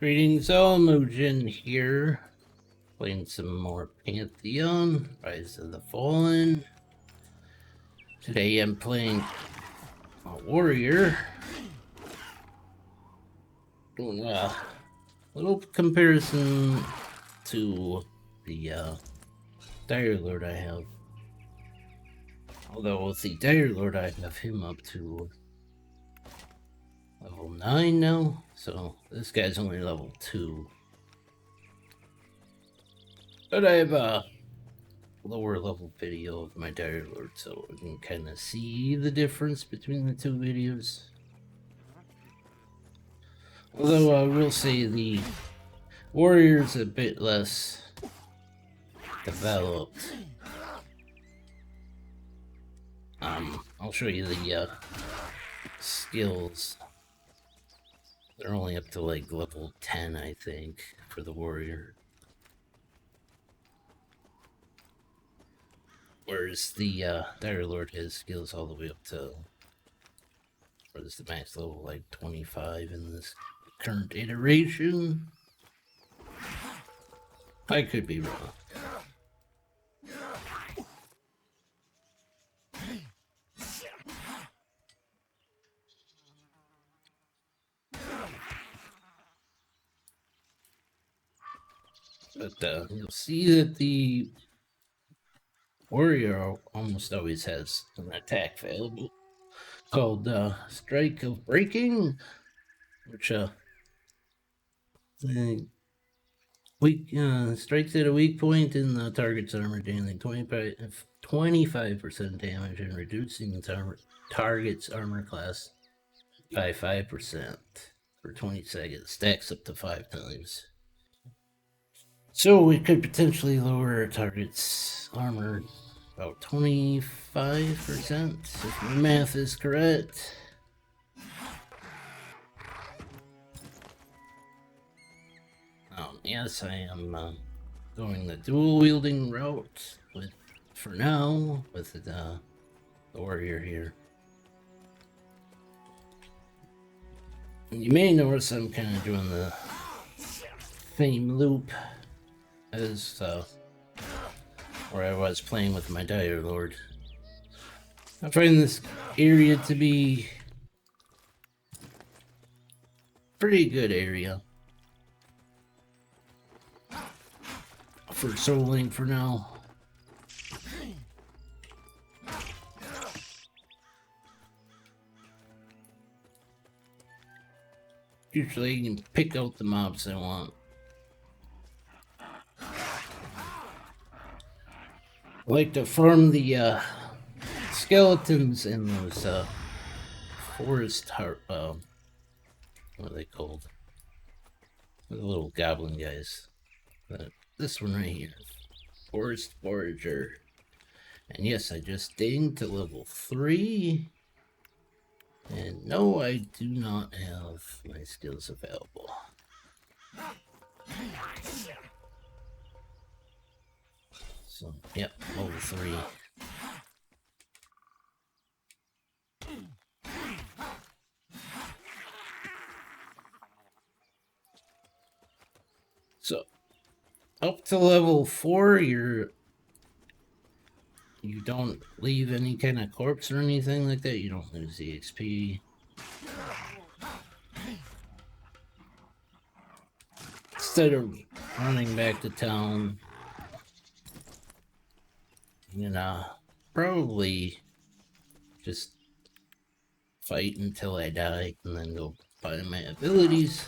Greetings, all. Mojin here, playing some more Pantheon, Rise of the Fallen. Today I'm playing a warrior. Doing a little comparison to the Dire Lord I have. Although with the Dire Lord I have him up to level 9 now, so this guy's only level 2. But I have a lower level video of my Dire Lord, so we can kind of see the difference between the two videos. Although I will say the warrior's a bit less developed. I'll show you the skills. They're only up to like level 10, I think, for the warrior. Whereas the Dire Lord has skills all the way up to, what is the max level, like 25 in this current iteration. I could be wrong. But you'll see that the warrior almost always has an attack available called Strike of Breaking, which weak strikes at a weak point in the target's armor, dealing 25% damage and reducing the target's armor class by 5% for 20 seconds. Stacks up to 5 times. So we could potentially lower our target's armor about 25%, if my math is correct. Yes, I am going the dual wielding route for now with the warrior here. And you may notice I'm kind of doing the same loop as where I was playing with my Dire Lord. I find this area to be pretty good area for soloing for now. Usually you can pick out the mobs I want. I like to farm the skeletons in those forest what are they called? The little goblin guys. This one right here, Forest Forager. And yes, I just dinged to level 3. And no, I do not have my skills available. So, yep, level 3. So, up to level 4, you don't leave any kind of corpse or anything like that. You don't lose the XP. Instead of running back to town, you know, probably just fight until I die and then go buy my abilities.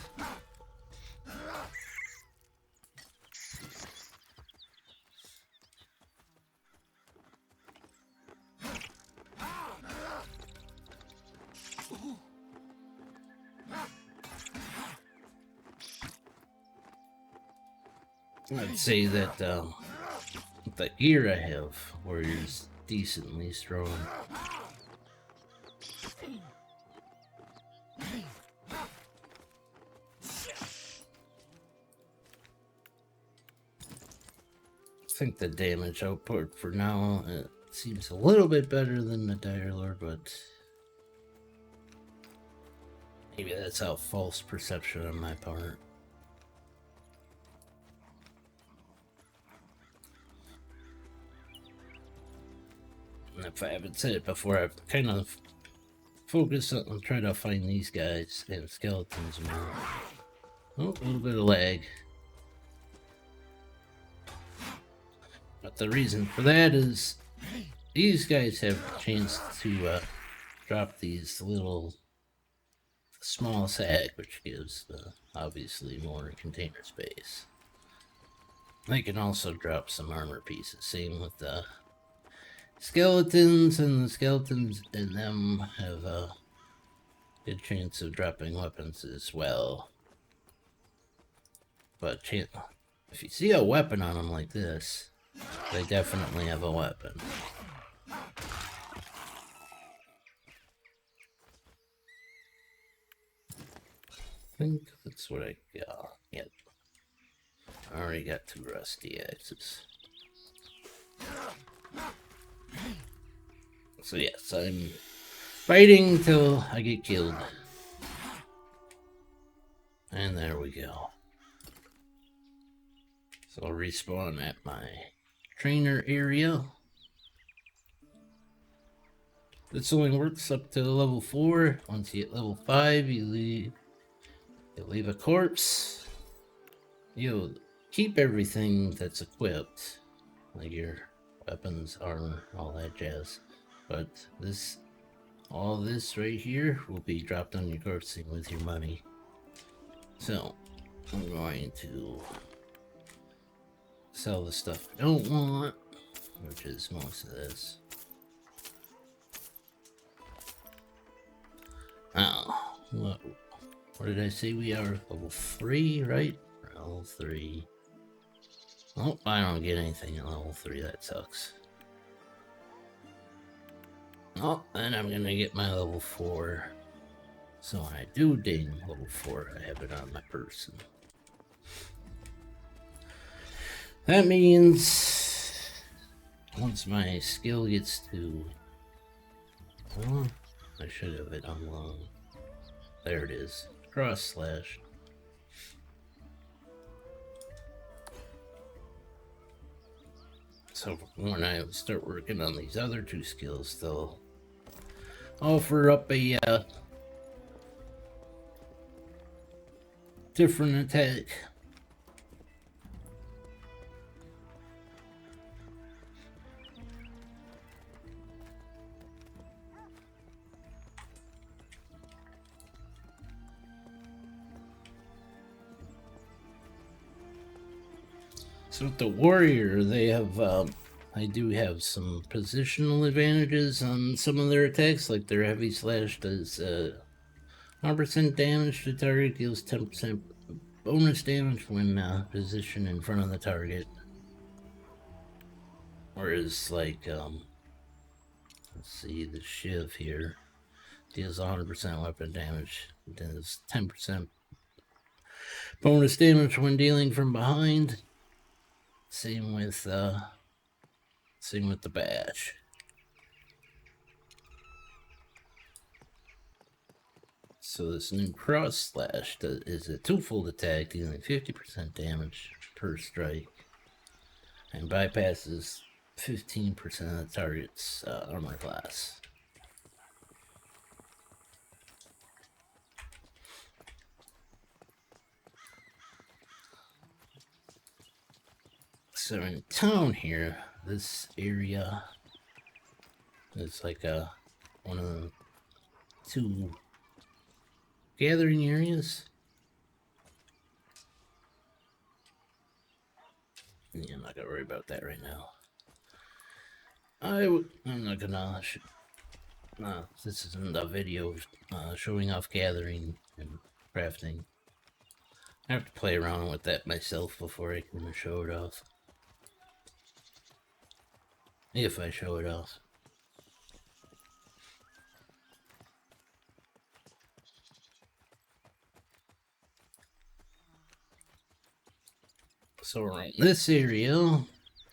I'd say that the gear I have, warrior's decently strong. I think the damage output for now seems a little bit better than the Dire Lord, but maybe that's a false perception on my part. if I haven't said it before, I've kind of focused on trying to find these guys and skeletons more. Oh, a little bit of lag. But the reason for that is these guys have a chance to drop these little small sack, which gives obviously more container space. They can also drop some armor pieces. Same with the skeletons, and the skeletons in them have a good chance of dropping weapons as well. But if you see a weapon on them like this, they definitely have a weapon. I think that's what I got. Yep. I already got 2 rusty axes. So yes, I'm fighting till I get killed. And there we go. So I'll respawn at my trainer area. This only works up to level 4. Once you hit level 5, you leave a corpse. You keep everything that's equipped, like your weapons, armor, all that jazz. But all this right here will be dropped on your corpse with your money. So I'm going to sell the stuff I don't want, which is most of this. Oh, what did I say? We are level 3, right? Level 3. Oh, I don't get anything at level 3. That sucks. Oh, and I'm gonna get my level 4. So when I do ding level 4, I have it on my person. That means once my skill gets to... Oh, I should have it on long. There it is. Cross slash. So when I start working on these other 2 skills, they'll offer up a different attack. So with the warrior, they do have some positional advantages on some of their attacks, like their heavy slash does 100% damage to target, deals 10% bonus damage when positioned in front of the target. Whereas, like, let's see, the Shiv here deals 100% weapon damage, does 10% bonus damage when dealing from behind. Same with the bash. So this new cross slash is a 2-fold attack, dealing 50% damage per strike, and bypasses 15% of the target's armor class. So in town here, this area is like one of the 2 gathering areas. Yeah, I'm not gonna worry about that right now. I'm not gonna. This isn't a video showing off gathering and crafting. I have to play around with that myself before I can show it off. If I show it off. So around this area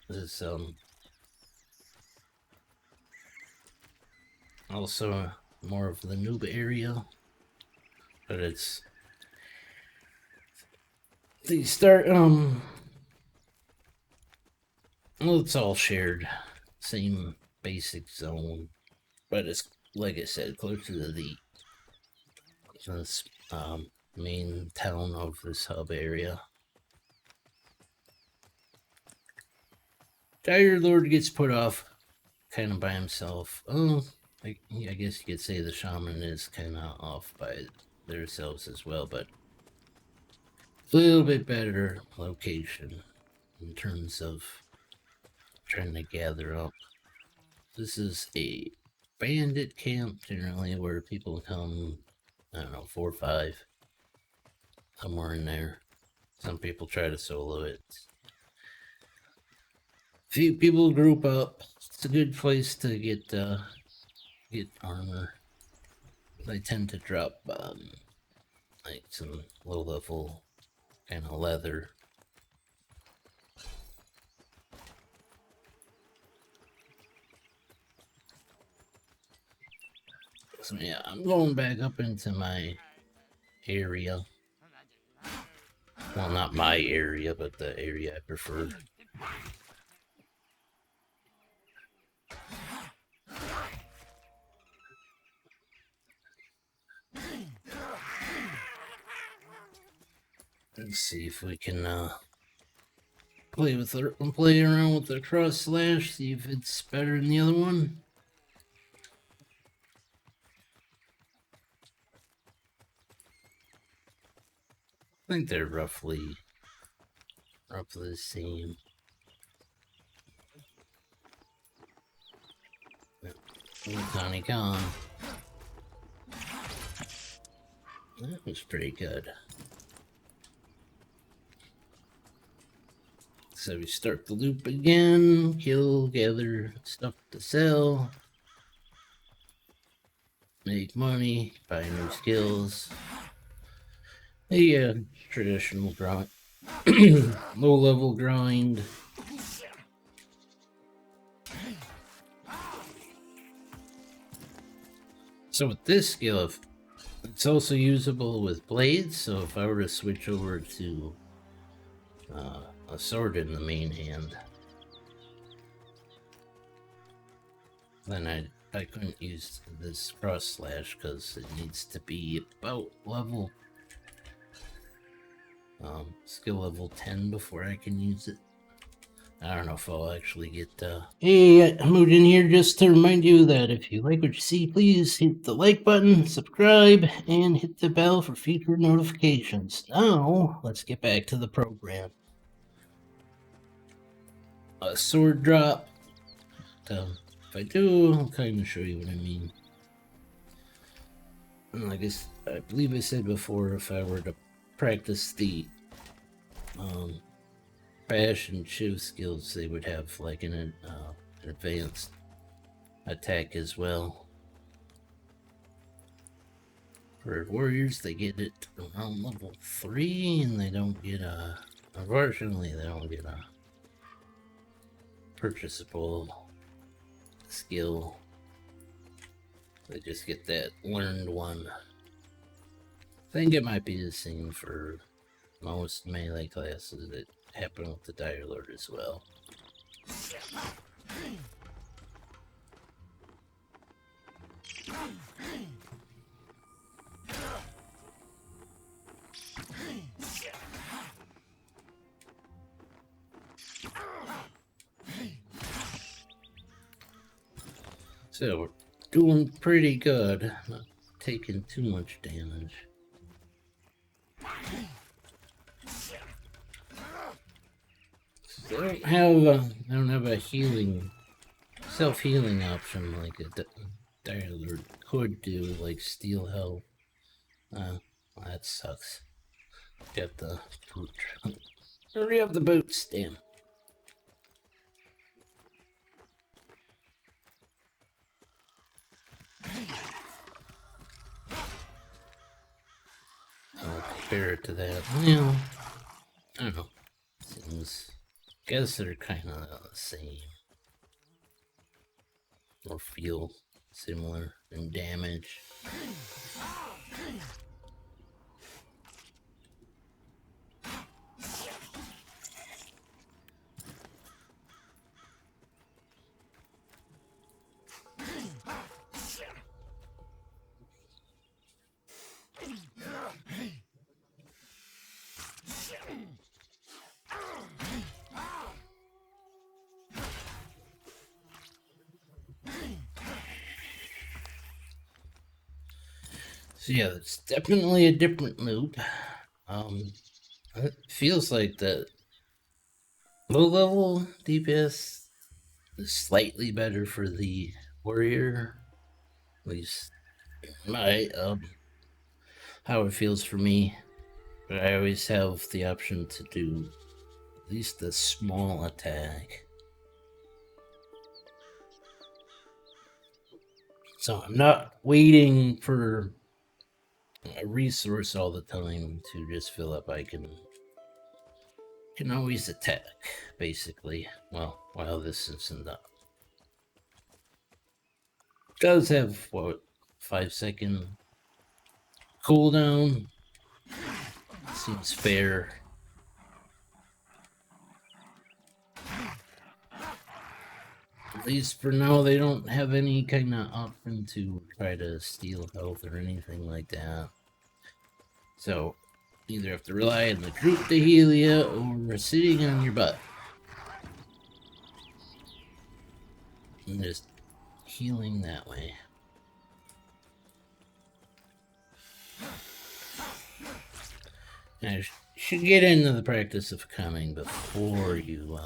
is also more of the noob area, but they start well, it's all shared, same basic zone, but it's like I said, closer to the this, main town of this hub area. Dire Lord gets put off kind of by himself. Oh, I guess you could say the shaman is kind of off by themselves as well, but a little bit better location in terms of trying to gather up. This is a bandit camp generally where people come, I don't know, 4 or 5, somewhere in there. Some people try to solo it. Few people group up. It's a good place to get armor. They tend to drop like some low level kind of leather. So yeah, I'm going back up into my area. Well, not my area, but the area I prefer. Let's see if we can play around with the cross slash, see if it's better than the other one. I think they're roughly the same. Connie Khan. That was pretty good. So we start the loop again, kill, gather stuff to sell, make money, buy new skills. A traditional grind, low level grind. So with this skill, it's also usable with blades. So if I were to switch over to a sword in the main hand, then I couldn't use this cross slash because it needs to be about level skill level 10 before I can use it. I don't know if I'll actually get Hey, I moved in here just to remind you that if you like what you see, please hit the like button, subscribe, and hit the bell for future notifications. Now, let's get back to the program. A sword drop. If I do, I'll kind of show you what I mean. I believe I said before, if I were to practice the bash and shiv skills, they would have like an advanced attack as well. For warriors, they get it around level 3, and they don't get unfortunately, they don't get a purchasable skill. They just get that learned one. I think it might be the same for most melee classes that happen with the Dire Lord as well. So we're doing pretty good, not taking too much damage. I don't have a healing, self-healing option like a Dire Lord could do, like steal health. Well, that sucks. Get the boot. Hurry up the boots, damn. I'll compare it to that. Well, I don't know. Seems, guess they're kind of the same. Or feel similar in damage. So yeah, it's definitely a different loop. It feels like the low level DPS is slightly better for the warrior. At least my how it feels for me. But I always have the option to do at least a small attack. So I'm not waiting for a resource all the time to just fill up. I can always attack, basically. Well, while this isn't up. Does have what 5-second cooldown. Seems fair. At least for now, they don't have any kind of option to try to steal health or anything like that. So, either have to rely on the group to heal you or sitting on your butt. And just healing that way. I should get into the practice of coming before you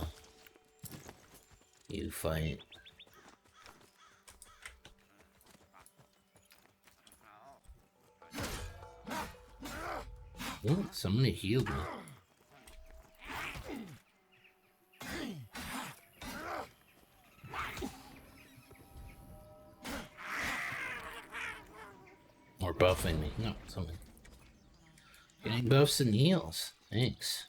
fight. Oh, somebody healed me. Or buffing me. No, something. Getting buffs and heals. Thanks.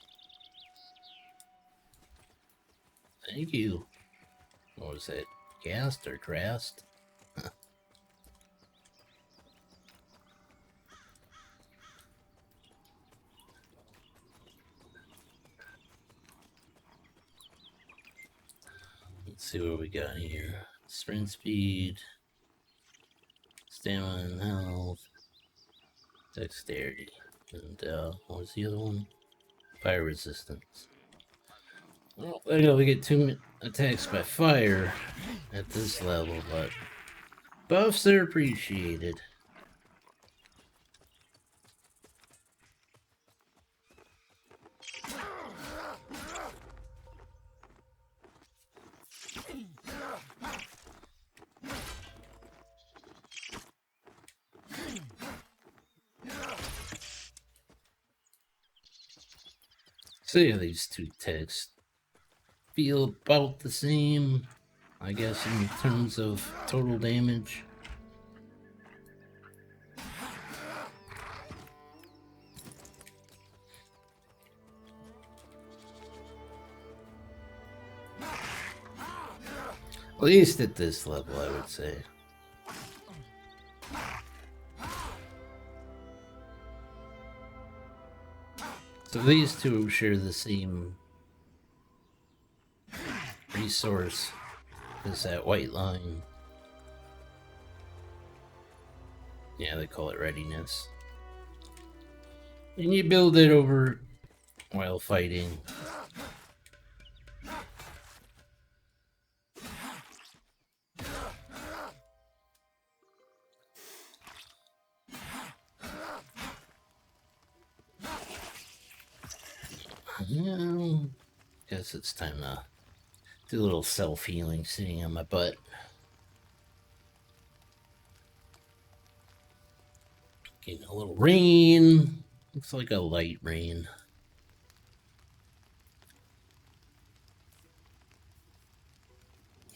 Thank you. What was it? Cast or Crast? Let's see what we got here. Sprint speed, stamina and health, dexterity, and what was the other one? Fire resistance. I don't think I'll get too attacks by fire at this level, but buffs are appreciated. So yeah, these two texts feel about the same, I guess, in terms of total damage. At least at this level, I would say. So these two share the same resource as that white line. Yeah, they call it readiness. And you build it over while fighting. Yeah, guess it's time to do a little self-healing sitting on my butt. Getting a little rain. Looks like a light rain.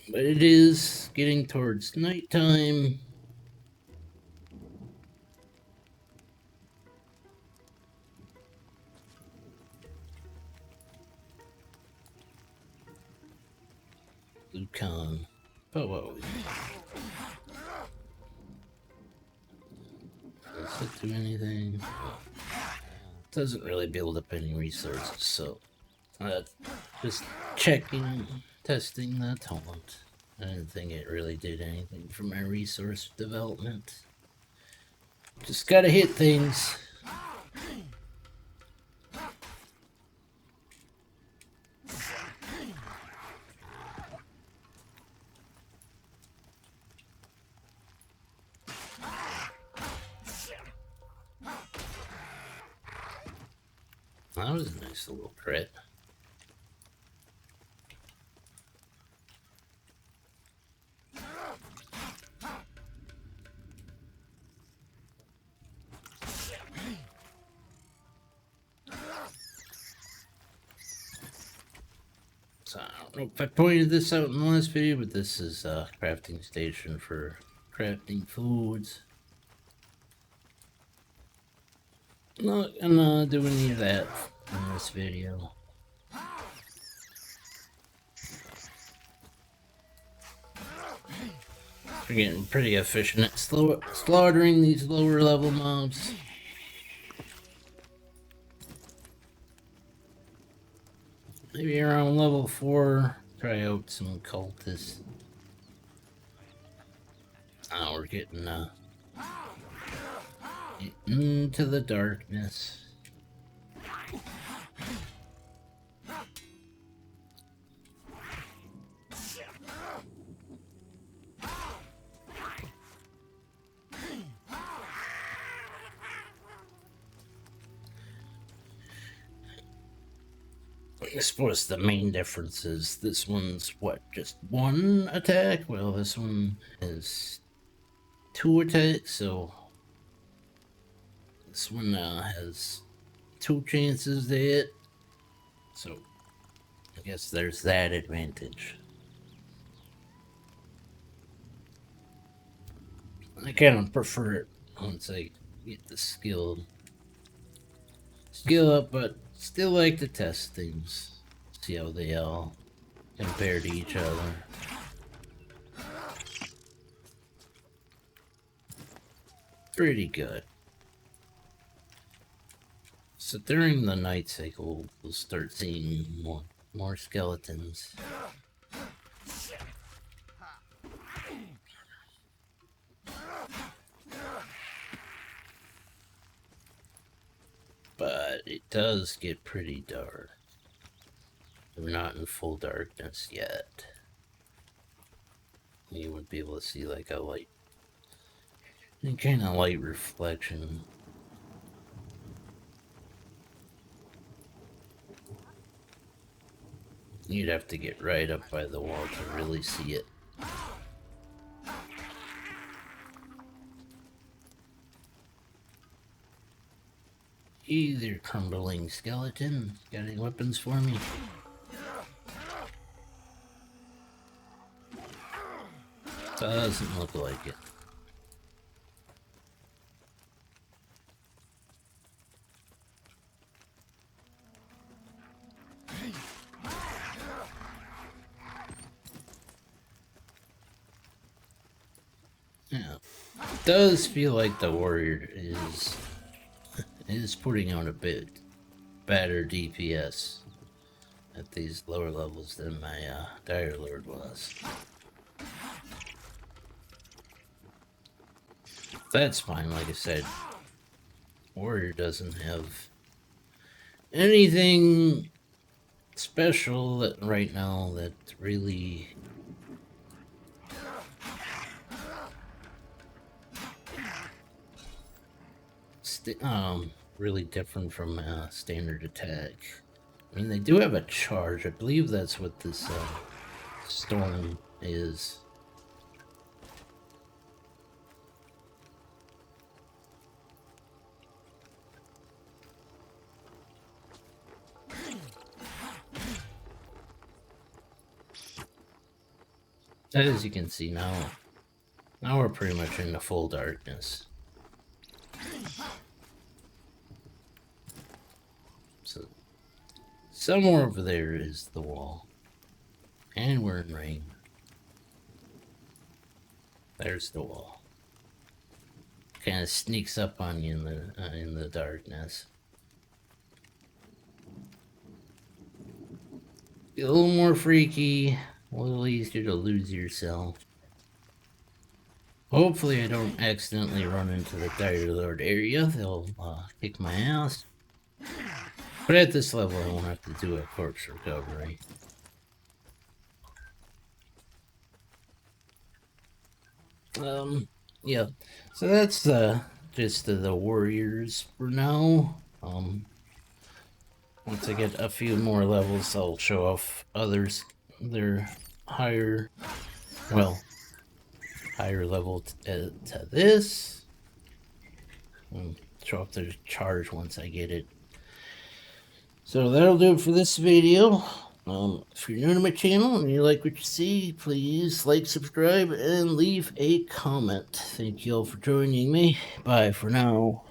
But it is getting towards nighttime. Lucan. But what was does it do anything? Doesn't really build up any resources, so just checking, testing the taunt. I didn't think it really did anything for my resource development. Just gotta hit things. That was a nice little crit. So I don't know if I pointed this out in the last video, but this is a crafting station for crafting foods. Not gonna do any of that in this video. We're getting pretty efficient at slaughtering these lower level mobs. Maybe around level 4, try out some cultists. Oh, we're getting into the darkness. I suppose the main difference is this one's what, just one attack? Well, this one is 2 attacks, so this one has 2 chances to hit. So I guess there's that advantage. I kind of prefer it once I get the skill up, but still like to test things, see how they all compare to each other. Pretty good. So during the night cycle, we'll start seeing more skeletons. But it does get pretty dark. We're not in full darkness yet. You would be able to see like a light, any kind of light reflection. You'd have to get right up by the wall to really see it. Either crumbling skeleton. Got any weapons for me? Doesn't look like it. Yeah. It does feel like the warrior is putting out a bit better DPS at these lower levels than my Dire Lord was. That's fine, like I said. Warrior doesn't have anything special that right now that really really different from standard attack. I mean, they do have a charge. I believe that's what this storm is. As you can see now we're pretty much in the full darkness. So somewhere over there is the wall, and we're in rain. There's the wall. Kind of sneaks up on you in the darkness. A little more freaky, a little easier to lose yourself. Hopefully I don't accidentally run into the Dire Lord area. They'll kick my ass. But at this level I won't have to do a corpse recovery. Yeah. So that's just the warriors for now. once I get a few more levels, I'll show off others. They're higher, well, higher level to this. Show off their charge once I get it. So that'll do it for this video. If you're new to my channel and you like what you see, please like, subscribe, and leave a comment. Thank you all for joining me. Bye for now.